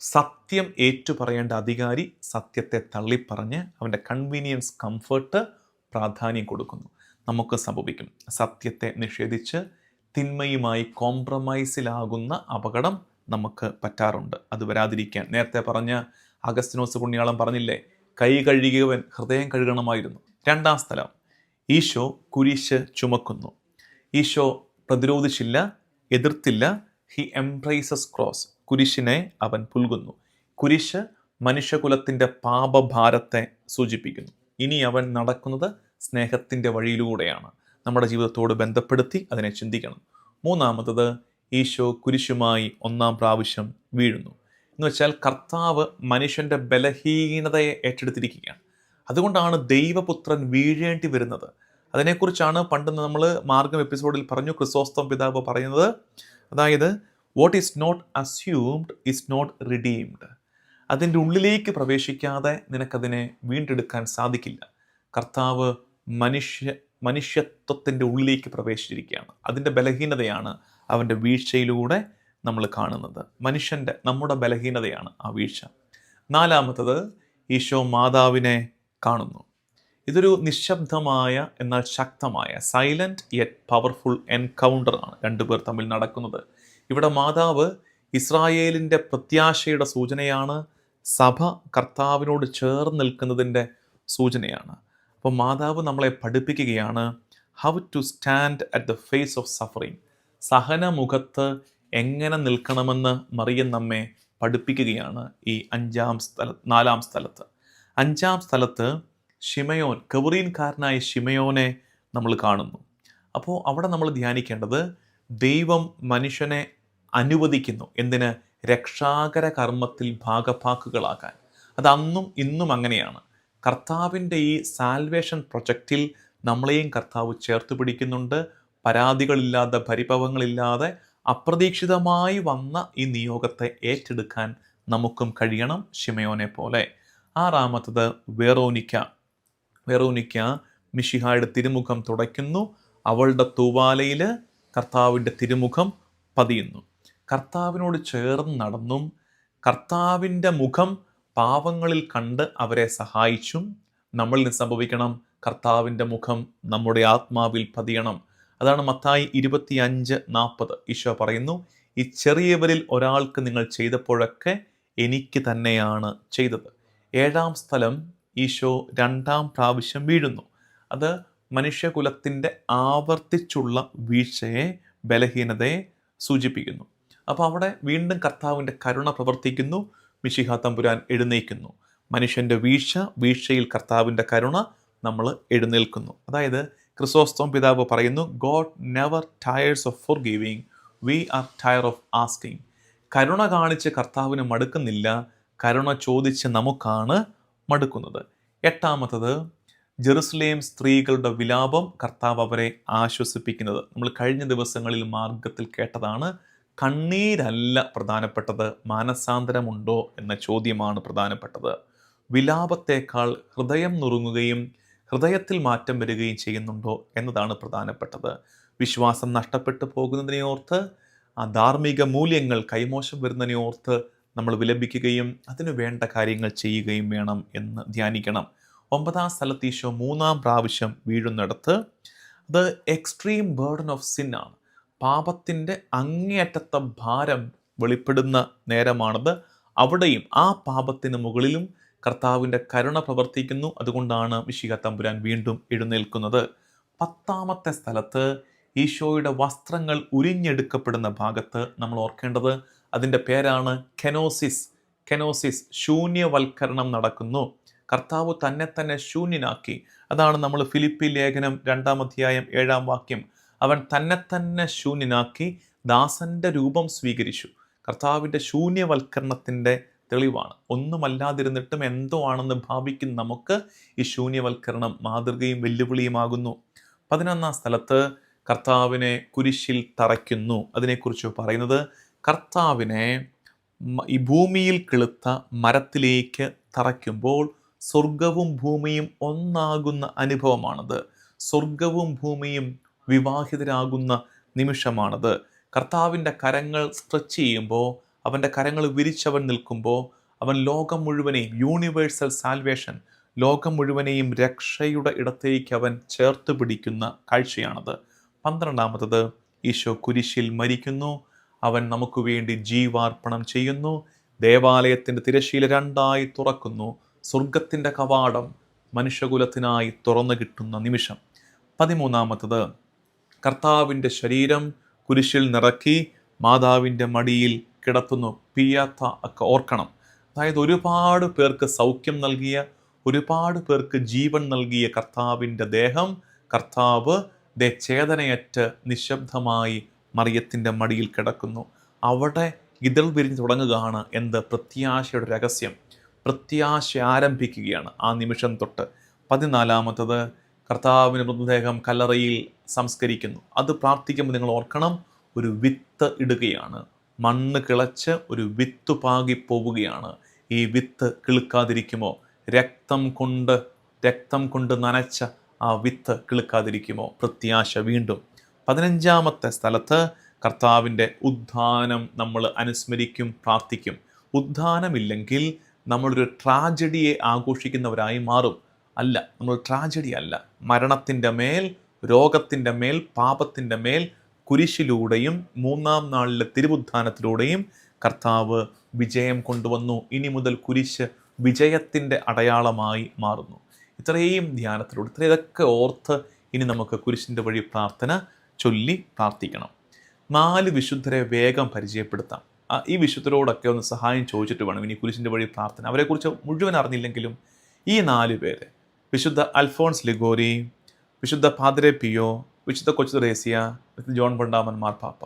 സത്യം ഏറ്റുപറയേണ്ട അധികാരി സത്യത്തെ തള്ളിപ്പറഞ്ഞ് അവൻ്റെ കൺവീനിയൻസ്, കംഫർട്ട് പ്രാധാന്യം കൊടുക്കുന്നു. നമുക്ക് സംഭവിക്കും, സത്യത്തെ നിഷേധിച്ച് തിന്മയുമായി കോംപ്രമൈസിലാകുന്ന അപകടം നമുക്ക് പറ്റാറുണ്ട്. അത് വരാതിരിക്കാൻ നേരത്തെ പറഞ്ഞ അഗസ്തിനോസ് പുണ്യാളം പറഞ്ഞില്ലേ, കൈ കഴുകിയവൻ ഹൃദയം കഴുകണമായിരുന്നു. 2-ാം സ്ഥലം, ഈശോ കുരിശ് ചുമക്കുന്നു. ഈശോ പ്രതിരോധിച്ചില്ല, എതിർത്തില്ല. ഹി എംബ്രേസസ് ക്രോസ്, കുരിശിനെ അവൻ പുൽകുന്നു. കുരിശ് മനുഷ്യകുലത്തിൻ്റെ പാപഭാരത്തെ സൂചിപ്പിക്കുന്നു. ഇനി അവൻ നടക്കുന്നത് സ്നേഹത്തിൻ്റെ വഴിയിലൂടെയാണ്. നമ്മുടെ ജീവിതത്തോട് ബന്ധപ്പെടുത്തി അതിനെ ചിന്തിക്കണം. 3-ാമത്തത്, ഈശോ കുരിശുമായി 1-ാം പ്രാവശ്യം വീഴുന്നു. എന്ന് വെച്ചാൽ കർത്താവ് മനുഷ്യൻ്റെ ബലഹീനതയെ ഏറ്റെടുത്തിരിക്കുകയാണ്. അതുകൊണ്ടാണ് ദൈവപുത്രൻ വീഴേണ്ടി വരുന്നത്. അതിനെക്കുറിച്ചാണ് പണ്ട് നമ്മൾ മാർഗം എപ്പിസോഡിൽ പറഞ്ഞു, ക്രിസോസ്തം പിതാവ് പറയുന്നത്. അതായത് what is not assumed is not redeemed. അതിൻ്റെ ഉള്ളിലേക്ക് പ്രവേശിക്കാതെ നിനക്കതിനെ വീണ്ടെടുക്കാൻ സാധിക്കില്ല. കർത്താവ് മനുഷ്യത്വത്തിൻ്റെ ഉള്ളിലേക്ക് പ്രവേശിച്ചിരിക്കുകയാണ്. അതിൻ്റെ ബലഹീനതയാണ് അവൻ്റെ വീഴ്ചയിലൂടെ നമ്മൾ കാണുന്നത്. നമ്മുടെ ബലഹീനതയാണ് ആ വീഴ്ച. 4-ാമത്തത്, ഈശോ മാതാവിനെ കാണുന്നു. ഇതൊരു നിശബ്ദമായ എന്നാൽ ശക്തമായ, സൈലൻറ്റ് യെറ്റ് പവർഫുൾ എൻകൗണ്ടർ ആണ് 2 പേർ തമ്മിൽ നടക്കുന്നത്. ഇവിടെ മാതാവ് ഇസ്രായേലിൻ്റെ പ്രത്യാശയുടെ സൂചനയാണ്. സഭ കർത്താവിനോട് ചേർന്ന് നിൽക്കുന്നതിൻ്റെ സൂചനയാണ്. അപ്പോൾ മാതാവ് നമ്മളെ പഠിപ്പിക്കുകയാണ് how to stand at the face of suffering. സഹനമുഖത്ത് എങ്ങനെ നിൽക്കണമെന്ന് മറിയം നമ്മെ പഠിപ്പിക്കുകയാണ് ഈ 4-ാം സ്ഥലത്ത്. 5-ാം സ്ഥലത്ത് ശിമയോൻ, കവറീൻകാരനായ ശിമയോനെ നമ്മൾ കാണുന്നു. അപ്പോൾ അവിടെ നമ്മൾ ധ്യാനിക്കേണ്ടത്, ദൈവം മനുഷ്യനെ അനുവദിക്കുന്നു. എന്തിന്? രക്ഷാകര കർമ്മത്തിൽ ഭാഗഭാക്കുകളാകാൻ. അത് അന്നും ഇന്നും അങ്ങനെയാണ്. കർത്താവിൻ്റെ ഈ സാൽവേഷൻ പ്രൊജക്റ്റിൽ നമ്മളെയും കർത്താവ് ചേർത്ത് പിടിക്കുന്നുണ്ട്. പരാതികളില്ലാതെ, പരിഭവങ്ങളില്ലാതെ അപ്രതീക്ഷിതമായി വന്ന ഈ നിയോഗത്തെ ഏറ്റെടുക്കാൻ നമുക്കും കഴിയണം, ശിമയോനെ പോലെ. 6-ാമത്തത്, വെറോനിക്ക മിശിഹായുടെ തിരുമുഖം തുടയ്ക്കുന്നു. അവളുടെ തൂവാലയിൽ കർത്താവിൻ്റെ തിരുമുഖം പതിയുന്നു. കർത്താവിനോട് ചേർന്ന് നടന്നും കർത്താവിൻ്റെ മുഖം പാവങ്ങളിൽ കണ്ട് അവരെ സഹായിച്ചും നമ്മളിൽ സംഭവിക്കണം, കർത്താവിൻ്റെ മുഖം നമ്മുടെ ആത്മാവിൽ പതിയണം. അതാണ് മത്തായി 25:40 ഈശോ പറയുന്നു, ഈ ചെറിയവരിൽ ഒരാൾക്ക് നിങ്ങൾ ചെയ്തപ്പോഴൊക്കെ എനിക്ക് തന്നെയാണ് ചെയ്തത്. 7-ാം സ്ഥലം ഈശോ 2-ാം പ്രാവശ്യം വീഴുന്നു. അത് മനുഷ്യകുലത്തിൻ്റെ ആവർത്തിച്ചുള്ള വീഴ്ചയെ, ബലഹീനതയെ സൂചിപ്പിക്കുന്നു. അപ്പോൾ അവിടെ വീണ്ടും കർത്താവിൻ്റെ കരുണ പ്രവർത്തിക്കുന്നു. മിശിഹ തമ്പുരാൻ എഴുന്നേൽക്കുന്നു. മനുഷ്യൻ്റെ വീഴ്ചയിൽ കർത്താവിൻ്റെ കരുണ, നമ്മൾ എഴുന്നേൽക്കുന്നു. അതായത് ക്രിസോസ്റ്റോം പിതാവ് പറയുന്നു, God never tires of forgiving, we are tire of asking. കരുണ കാണിച്ച് കർത്താവിന് മടുക്കുന്നില്ല, കരുണ ചോദിച്ച് നമുക്കാണ് മടുക്കുന്നത്. 8-ാമത്തത്, ജെറുസലേം സ്ത്രീകളുടെ വിലാപം, കർത്താവ് അവരെ ആശ്വസിപ്പിക്കുന്നത്. നമ്മൾ കഴിഞ്ഞ ദിവസങ്ങളിൽ മാർഗത്തിൽ കേട്ടതാണ്. കണ്ണീരല്ല പ്രധാനപ്പെട്ടത്, മാനസാന്തരമുണ്ടോ എന്ന ചോദ്യമാണ് പ്രധാനപ്പെട്ടത്. വിലാപത്തേക്കാൾ ഹൃദയം നുറുങ്ങുകയും ഹൃദയത്തിൽ മാറ്റം വരികയും ചെയ്യുന്നുണ്ടോ എന്നതാണ് പ്രധാനപ്പെട്ടത്. വിശ്വാസം നഷ്ടപ്പെട്ടു പോകുന്നതിനെ ഓർത്ത്, ആ ധാർമ്മിക മൂല്യങ്ങൾ കൈമോശം വരുന്നതിനെ ഓർത്ത് നമ്മൾ വിലപിക്കുകയും അതിനു വേണ്ട കാര്യങ്ങൾ ചെയ്യുകയും വേണം എന്ന് ധ്യാനിക്കണം. 9-ാം സ്ഥലത്ത് ഈശോ 3-ാം പ്രാവശ്യം വീഴുന്നിടത്ത് അത് എക്സ്ട്രീം ബേർഡൻ ഓഫ് സിൻ ആണ്. പാപത്തിൻ്റെ അങ്ങേയറ്റത്തെ ഭാരം വെളിപ്പെടുന്ന നേരമാണത്. അവിടെയും ആ പാപത്തിന് മുകളിലും കർത്താവിൻ്റെ കരുണ പ്രവർത്തിക്കുന്നു. അതുകൊണ്ടാണ് മിശിഹ തമ്പുരാൻ വീണ്ടും എഴുന്നേൽക്കുന്നത്. 10-ാമത്തെ സ്ഥലത്ത് ഈശോയുടെ വസ്ത്രങ്ങൾ ഉരിഞ്ഞെടുക്കപ്പെടുന്ന ഭാഗത്ത് നമ്മൾ ഓർക്കേണ്ടത്, അതിൻ്റെ പേരാണ് കെനോസിസ്. ശൂന്യവൽക്കരണം നടക്കുന്നു. കർത്താവ് തന്നെ ശൂന്യനാക്കി. അതാണ് നമ്മൾ ഫിലിപ്പി ലേഖനം 2-ാം അധ്യായം 7-ാം വാക്യം. അവൻ തന്നെ ശൂന്യനാക്കി ദാസന്റെ രൂപം സ്വീകരിച്ചു. കർത്താവിൻ്റെ ശൂന്യവൽക്കരണത്തിൻ്റെ തെളിവാണ്. ഒന്നുമല്ലാതിരുന്നിട്ടും എന്തോ ആണെന്ന് ഭാവിക്കുന്ന നമുക്ക് ഈ ശൂന്യവൽക്കരണം മാതൃകയും വെല്ലുവിളിയുമാകുന്നു. 11-ാം സ്ഥലത്ത് കർത്താവിനെ കുരിശിൽ തറയ്ക്കുന്നു. അതിനെക്കുറിച്ച് പറയുന്നത്, കർത്താവിനെ ഈ ഭൂമിയിൽ കിളുത്ത മരത്തിലേക്ക് തറയ്ക്കുമ്പോൾ സ്വർഗവും ഭൂമിയും ഒന്നാകുന്ന അനുഭവമാണത്. സ്വർഗവും ഭൂമിയും വിവാഹിതരാകുന്ന നിമിഷമാണത്. കർത്താവിൻ്റെ കരങ്ങൾ സ്ട്രെച്ച് ചെയ്യുമ്പോൾ, അവൻ്റെ കരങ്ങൾ വിരിച്ചവൻ നിൽക്കുമ്പോൾ, അവൻ ലോകം മുഴുവനെയും, യൂണിവേഴ്സൽ സാൽവേഷൻ, ലോകം മുഴുവനെയും രക്ഷയുടെ ഇടത്തേക്ക് അവൻ ചേർത്ത് പിടിക്കുന്ന കാഴ്ചയാണത്. 12-ാമത്തത്, ഈശോ കുരിശിൽ മരിക്കുന്നു. അവൻ നമുക്ക് വേണ്ടി ജീവാർപ്പണം ചെയ്യുന്നു. ദേവാലയത്തിൻ്റെ തിരശ്ശീല 2-ആയി തുറക്കുന്നു. സ്വർഗത്തിൻ്റെ കവാടം മനുഷ്യകുലത്തിനായി തുറന്നു കിട്ടുന്ന നിമിഷം. 13-ാമത്തത്, കർത്താവിൻ്റെ ശരീരം കുരിശിൽ നിറക്കി മാതാവിൻ്റെ മടിയിൽ കിടത്തുന്നു. പിയാത്ത ഒക്കെ ഓർക്കണം. അതായത് ഒരുപാട് പേർക്ക് സൗഖ്യം നൽകിയ, ഒരുപാട് പേർക്ക് ജീവൻ നൽകിയ കർത്താവിൻ്റെ ദേഹം, കർത്താവ് ചേതനയറ്റ് നിശബ്ദമായി മറിയത്തിൻ്റെ മടിയിൽ കിടക്കുന്നു. അവിടെ ഇതൾ വിരിഞ്ഞ് തുടങ്ങുകയാണ് എന്ത്? പ്രത്യാശയുടെ രഹസ്യം. പ്രത്യാശ ആരംഭിക്കുകയാണ് ആ നിമിഷം തൊട്ട്. 14-ാമത്തത്, കർത്താവിൻ്റെ മൃതദേഹം കല്ലറയിൽ സംസ്കരിക്കുന്നു. അത് പ്രാർത്ഥിക്കുമ്പോൾ നിങ്ങൾ ഓർക്കണം, ഒരു വിത്ത് ഇടുകയാണ്. മണ്ണ് കിളച്ച് ഒരു വിത്ത് പാകി പോവുകയാണ്. ഈ വിത്ത് കിളുക്കാതിരിക്കുമോ? രക്തം കൊണ്ട് നനച്ച ആ വിത്ത് കിളുക്കാതിരിക്കുമോ? പ്രത്യാശ വീണ്ടും. 15-ാമത്തെ സ്ഥലത്ത് കർത്താവിൻ്റെ ഉദ്ധാനം നമ്മൾ അനുസ്മരിക്കും, പ്രാർത്ഥിക്കും. ഉദ്ധാനമില്ലെങ്കിൽ നമ്മളൊരു ട്രാജഡിയെ ആഘോഷിക്കുന്നവരായി മാറും. അല്ല, നമ്മൾ ട്രാജഡി അല്ല. മരണത്തിൻ്റെ മേൽ, രോഗത്തിൻ്റെ മേൽ, പാപത്തിൻ്റെ മേൽ കുരിശിലൂടെയും 3-ാം നാളിലെ തിരുവുദ്ധാനത്തിലൂടെയും കർത്താവ് വിജയം കൊണ്ടുവന്നു. ഇനി മുതൽ കുരിശ് വിജയത്തിൻ്റെ അടയാളമായി മാറുന്നു. ഇത്രയും ധ്യാനത്തിലൂടെ ഇതൊക്കെ ഓർത്ത് ഇനി നമുക്ക് കുരിശിൻ്റെ വഴി പ്രാർത്ഥന ചൊല്ലി പ്രാർത്ഥിക്കണം. 4 വിശുദ്ധരെ വേഗം പരിചയപ്പെടുത്താം. ഈ വിശുദ്ധരോടൊക്കെ ഒന്ന് സഹായം ചോദിച്ചിട്ട് വേണം ഇനി കുരിശിൻ്റെ വഴി പ്രാർത്ഥന. അവരെക്കുറിച്ച് മുഴുവൻ അറിഞ്ഞില്ലെങ്കിലും ഈ 4 പേര്, വിശുദ്ധ അൽഫോൺസ് ലിഗോരി, വിശുദ്ധ പാദ്രെ പിയോ, വിശുദ്ധ കൊച്ചു തെരേസ്യ, വിശുദ്ധ ജോൺ ബൊണ്ടാമൻ മാർപ്പാപ്പ,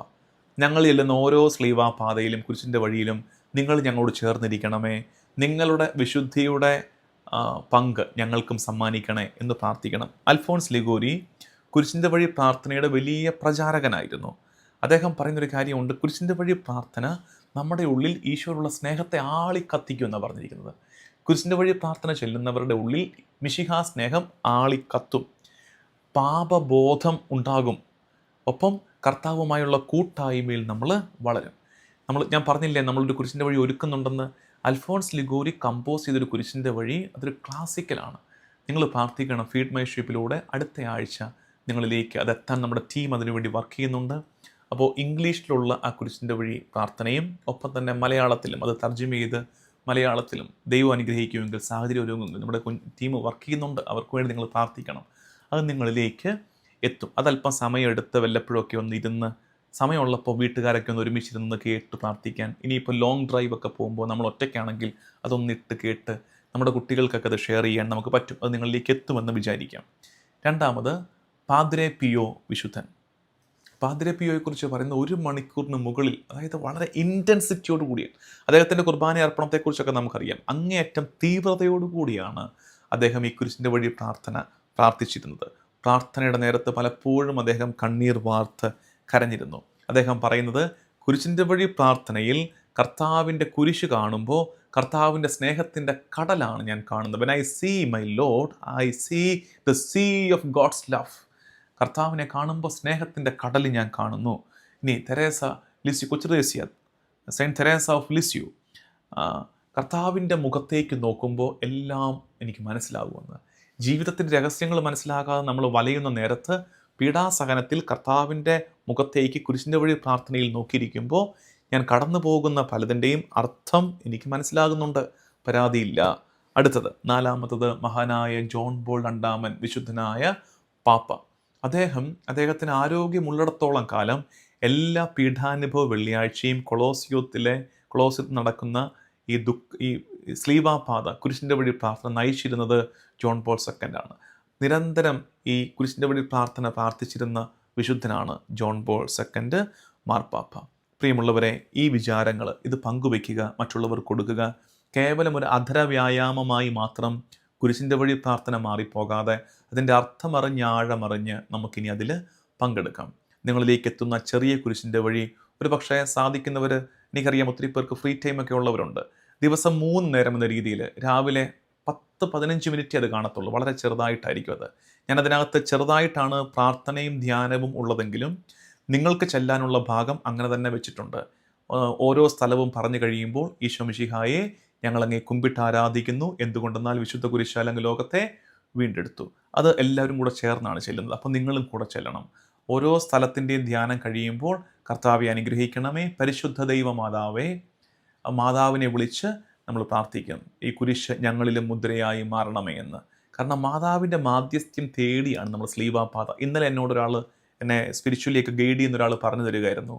ഞങ്ങൾ ചെല്ലുന്ന ഓരോ സ്ലീവാ പാതയിലും കുരിശിൻ്റെ വഴിയിലും നിങ്ങൾ ഞങ്ങളോട് ചേർന്നിരിക്കണമേ, നിങ്ങളുടെ വിശുദ്ധിയുടെ പങ്ക് ഞങ്ങൾക്കും സമ്മാനിക്കണേ എന്ന് പ്രാർത്ഥിക്കണം. അൽഫോൺസ് ലിഗോരി കുരിശിൻ്റെ വഴി പ്രാർത്ഥനയുടെ വലിയ പ്രചാരകനായിരുന്നു. അദ്ദേഹം പറയുന്നൊരു കാര്യമുണ്ട്, കുരിശിൻ്റെ വഴി പ്രാർത്ഥന നമ്മുടെ ഉള്ളിൽ ഈശോയുള്ള സ്നേഹത്തെ ആളിക്കത്തിക്കും എന്നാണ് പറഞ്ഞിരിക്കുന്നത്. കുരിശിൻ്റെ വഴി പ്രാർത്ഥന ചെല്ലുന്നവരുടെ ഉള്ളിൽ മിശിഹാ സ്നേഹം ആളിക്കത്തും, പാപബോധം ഉണ്ടാകും, ഒപ്പം കർത്താവുമായുള്ള കൂട്ടായ്മയിൽ നമ്മൾ വളരും. ഞാൻ പറഞ്ഞില്ലേ നമ്മളൊരു കുരിശിൻ്റെ വഴി ഒരുക്കുന്നുണ്ടെന്ന്. അൽഫോൺസ് ലിഗോരി കമ്പോസ് ചെയ്തൊരു കുരിശിൻ്റെ വഴി, അതൊരു ക്ലാസിക്കലാണ്. നിങ്ങൾ പ്രാർത്ഥിക്കണം. ഫീഡ് മൈ ഷിപ്പിലൂടെ അടുത്ത ആഴ്ച നിങ്ങളിലേക്ക് അതെത്താൻ നമ്മുടെ ടീം അതിനുവേണ്ടി വർക്ക് ചെയ്യുന്നുണ്ട്. അപ്പോൾ ഇംഗ്ലീഷിലുള്ള ആ കുരിശിൻ്റെ വഴി പ്രാർത്ഥനയും ഒപ്പം തന്നെ മലയാളത്തിലും അത് തർജ്ജമ ചെയ്ത് മലയാളത്തിലും ദൈവം അനുഗ്രഹിക്കുമെങ്കിൽ സാഹചര്യം ഒരുങ്ങുമെങ്കിൽ നമ്മുടെ ടീം വർക്ക് ചെയ്യുന്നുണ്ട്, അവർക്ക് വേണ്ടി നിങ്ങൾ പ്രാർത്ഥിക്കണം. അത് നിങ്ങളിലേക്ക് എത്തും. അതല്പം സമയമെടുത്ത് വല്ലപ്പോഴൊക്കെ ഒന്ന് ഇരുന്ന് സമയമുള്ളപ്പോൾ വീട്ടുകാരൊക്കെ ഒന്ന് ഒരുമിച്ചിരുന്ന് കേട്ട് പ്രാർത്ഥിക്കാൻ. ഇനിയിപ്പോൾ ലോങ് ഡ്രൈവ് ഒക്കെ പോകുമ്പോൾ നമ്മൾ ഒറ്റയ്ക്കാണെങ്കിൽ അതൊന്നിട്ട് കേട്ട് നമ്മുടെ കുട്ടികൾക്കൊക്കെ അത് ഷെയർ ചെയ്യാൻ നമുക്ക് പറ്റും. അത് നിങ്ങളിലേക്ക് എത്തുമെന്ന് വിചാരിക്കാം. രണ്ടാമത് പാദ്രെ പിയോ വിശുദ്ധൻ. പാദ്രെ പിയോയെക്കുറിച്ച് പറയുന്ന 1 മണിക്കൂറിന് മുകളിൽ, അതായത് വളരെ ഇൻറ്റൻസിറ്റിയോട് കൂടിയാണ് അദ്ദേഹത്തിൻ്റെ കുർബാന അർപ്പണത്തെക്കുറിച്ചൊക്കെ നമുക്കറിയാം. അങ്ങേയറ്റം തീവ്രതയോടുകൂടിയാണ് അദ്ദേഹം ഈ കുരിശിൻ്റെ വഴി പ്രാർത്ഥിച്ചിരുന്നത്. പ്രാർത്ഥനയുടെ നേരത്ത് പലപ്പോഴും അദ്ദേഹം കണ്ണീർ വാർത്ത് കരഞ്ഞിരുന്നു. അദ്ദേഹം പറയുന്നത്, കുരിശിൻ്റെ വഴി പ്രാർത്ഥനയിൽ കർത്താവിൻ്റെ കുരിശ് കാണുമ്പോൾ കർത്താവിൻ്റെ സ്നേഹത്തിൻ്റെ കടലാണ് ഞാൻ കാണുന്നത്. When I see my Lord I see the sea of God's love. കർത്താവിനെ കാണുമ്പോൾ സ്നേഹത്തിൻ്റെ കടൽ ഞാൻ കാണുന്നു. ഇനി തെരേസ ലിസ്യു, കൊച്ചു തെരേസ്യ, സെയിൻറ്റ് തെരേസ ഓഫ് ലിസ്യു, കർത്താവിൻ്റെ മുഖത്തേക്ക് നോക്കുമ്പോൾ എല്ലാം എനിക്ക് മനസ്സിലാകുമെന്ന്. ജീവിതത്തിൻ്റെ രഹസ്യങ്ങൾ മനസ്സിലാകാതെ നമ്മൾ വലയുന്ന നേരത്ത് പീഡാസഹനത്തിൽ കർത്താവിൻ്റെ മുഖത്തേക്ക് കുരിശിൻ്റെ വഴി പ്രാർത്ഥനയിൽ നോക്കിയിരിക്കുമ്പോൾ ഞാൻ കടന്നു പോകുന്ന പലതിൻ്റെയും അർത്ഥം എനിക്ക് മനസ്സിലാകുന്നുണ്ട്. പരാതിയില്ല. അടുത്തത്, നാലാമത്തത്, മഹാനായ ജോൺ ബോൾ രണ്ടാമൻ, വിശുദ്ധനായ പാപ്പ. അദ്ദേഹത്തിന് ആരോഗ്യമുള്ളിടത്തോളം കാലം എല്ലാ പീഠാനുഭവ വെള്ളിയാഴ്ചയും കൊളോസ്യത്തിൽ നടക്കുന്ന ഈ സ്ലീവാപാത കുരിശിൻ്റെ വഴി പ്രാർത്ഥന നയിച്ചിരുന്നത് ജോൺ പോൾ സെക്കൻഡാണ്. നിരന്തരം ഈ കുരിശിൻ്റെ വഴി പ്രാർത്ഥിച്ചിരുന്ന വിശുദ്ധനാണ് ജോൺ പോൾ സെക്കൻഡ് മാർപ്പാപ്പ. പ്രിയമുള്ളവരെ, ഈ വിചാരങ്ങൾ ഇത് പങ്കുവയ്ക്കുക, മറ്റുള്ളവർ കൊടുക്കുക. കേവലം ഒരു അധര വ്യായാമമായി മാത്രം കുരിശിൻ്റെ വഴി പ്രാർത്ഥന മാറിപ്പോകാതെ അതിൻ്റെ അർത്ഥമറിഞ്ഞ് ആഴമറിഞ്ഞ് നമുക്കിനി അതിൽ പങ്കെടുക്കാം. നിങ്ങളിലേക്ക് എത്തുന്ന ചെറിയ കുരിശിൻ്റെ വഴി ഒരു പക്ഷേ സാധിക്കുന്നവർ, എനിക്കറിയാം ഒത്തിരി പേർക്ക് ഫ്രീ ടൈമൊക്കെ ഉള്ളവരുണ്ട്, ദിവസം 3 നേരം എന്ന രീതിയിൽ രാവിലെ 10-15 മിനിറ്റ് അത് കാണത്തുള്ളൂ. വളരെ ചെറുതായിട്ടായിരിക്കും അത്. ഞാനതിനകത്ത് ചെറുതായിട്ടാണ് പ്രാർത്ഥനയും ധ്യാനവും ഉള്ളതെങ്കിലും നിങ്ങൾക്ക് ചെല്ലാനുള്ള ഭാഗം അങ്ങനെ തന്നെ വെച്ചിട്ടുണ്ട്. ഓരോ സ്ഥലവും പറഞ്ഞു കഴിയുമ്പോൾ ഈശോ മിശിഹായെ ഞങ്ങളങ്ങേ കുമ്പിട്ട് ആരാധിക്കുന്നു, എന്തുകൊണ്ടെന്നാൽ വിശുദ്ധ കുരിശാൽ അങ്ങ് ലോകത്തെ വീണ്ടെടുത്തു. അത് എല്ലാവരും കൂടെ ചേർന്നാണ് ചെല്ലുന്നത്. അപ്പോൾ നിങ്ങളും കൂടെ ചെല്ലണം. ഓരോ സ്ഥലത്തിൻ്റെയും ധ്യാനം കഴിയുമ്പോൾ കർത്താവെ അനുഗ്രഹിക്കണമേ, പരിശുദ്ധ ദൈവ മാതാവേ, മാതാവിനെ വിളിച്ച് നമ്മൾ പ്രാർത്ഥിക്കും, ഈ കുരിശ് ഞങ്ങളിലും മുദ്രയായി മാറണമേ എന്ന്. കാരണം മാതാവിൻ്റെ മാധ്യസ്ഥ്യം തേടിയാണ് നമ്മൾ സ്ലീവാപാത. ഇന്നലെ എന്നെ സ്പിരിച്വലിയൊക്കെ ഗൈഡ് ചെയ്യുന്ന ഒരാൾ പറഞ്ഞു തരികയായിരുന്നു,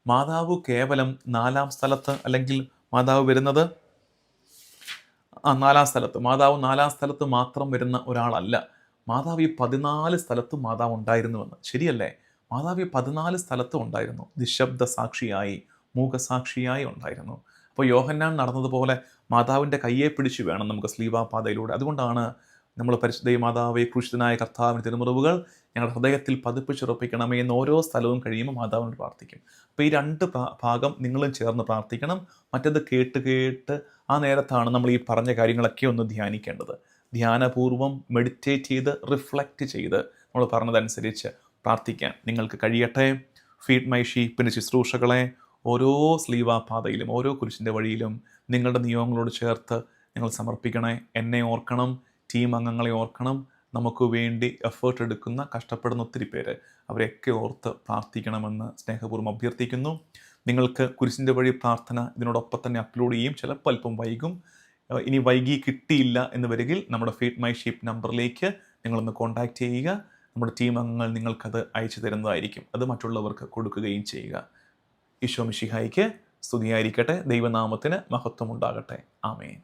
മാതാവ് കേവലം 4ാം സ്ഥലത്ത്, അല്ലെങ്കിൽ മാതാവ് വരുന്നത് 4ാം സ്ഥലത്ത്, മാതാവ് 4ാം സ്ഥലത്ത് മാത്രം വരുന്ന ഒരാളല്ല. മാതാവ് ഈ 14 സ്ഥലത്തും മാതാവ് ഉണ്ടായിരുന്നുവെന്ന്. ശരിയല്ലേ? മാതാവ് ഈ 14 സ്ഥലത്തും ഉണ്ടായിരുന്നു. നിശബ്ദ സാക്ഷിയായി, മൂകസാക്ഷിയായി ഉണ്ടായിരുന്നു. അപ്പോൾ യോഹന്നാൻ നടന്നതുപോലെ മാതാവിൻ്റെ കയ്യെ പിടിച്ച് വേണം നമുക്ക് സ്ലീവാപാതയിലൂടെ. അതുകൊണ്ടാണ് നമ്മൾ പരിശുദ്ധ മാതാവേ, ക്രൂശിതനായ കർത്താവിൻ്റെ തിരുമുറിവുകൾ ഞങ്ങളുടെ ഹൃദയത്തിൽ പതിപ്പിച്ചുറപ്പിക്കണമേ എന്ന് ഓരോ സ്ഥലവും കഴിയുമ്പോൾ മാതാവിനോട് പ്രാർത്ഥിക്കും. അപ്പോൾ ഈ 2 ഭാഗം നിങ്ങളും ചേർന്ന് പ്രാർത്ഥിക്കണം. മറ്റത് കേട്ട് ആ നേരത്താണ് നമ്മൾ ഈ പറഞ്ഞ കാര്യങ്ങളൊക്കെ ഒന്ന് ധ്യാനിക്കേണ്ടത്. ധ്യാനപൂർവ്വം മെഡിറ്റേറ്റ് ചെയ്ത് റിഫ്ലക്റ്റ് ചെയ്ത് നമ്മൾ പറഞ്ഞതനുസരിച്ച് പ്രാർത്ഥിക്കാൻ നിങ്ങൾക്ക് കഴിയട്ടെ. ഫീഡ് മൈ ഷീപ്പിൻ്റെ ശുശ്രൂഷകളെ ഓരോ സ്ലീവാപാതയിലും ഓരോ കുരിശിൻ്റെ വഴിയിലും നിങ്ങളുടെ നിയോഗങ്ങളോട് ചേർത്ത് നിങ്ങൾ സമർപ്പിക്കണേ. എന്നെ ഓർക്കണം, ടീം അംഗങ്ങളെ ഓർക്കണം. നമുക്ക് വേണ്ടി എഫേർട്ട് എടുക്കുന്ന, കഷ്ടപ്പെടുന്ന ഒത്തിരി പേര്, അവരെയൊക്കെ ഓർത്ത് പ്രാർത്ഥിക്കണമെന്ന് സ്നേഹപൂർവ്വം അഭ്യർത്ഥിക്കുന്നു. നിങ്ങൾക്ക് കുരിശിൻ്റെ വഴി പ്രാർത്ഥന ഇതിനോടൊപ്പം തന്നെ അപ്ലോഡ് ചെയ്യും. ചിലപ്പോൾ അല്പം വൈകും. ഇനി വൈകി കിട്ടിയില്ല എന്ന് വരികിൽ നമ്മുടെ ഫീഡ് മൈ ഷീപ്പ് നമ്പറിലേക്ക് നിങ്ങളൊന്ന് കോൺടാക്റ്റ് ചെയ്യുക. നമ്മുടെ ടീം അംഗങ്ങൾ നിങ്ങൾക്കത് അയച്ചു തരുന്നതായിരിക്കും. അത് മറ്റുള്ളവർക്ക് കൊടുക്കുകയും ചെയ്യുക. ഈശോ മിശിഹായിക്ക് സ്തുതിയായിരിക്കട്ടെ. ദൈവനാമത്തിന് മഹത്വം ഉണ്ടാകട്ടെ. ആമേൻ.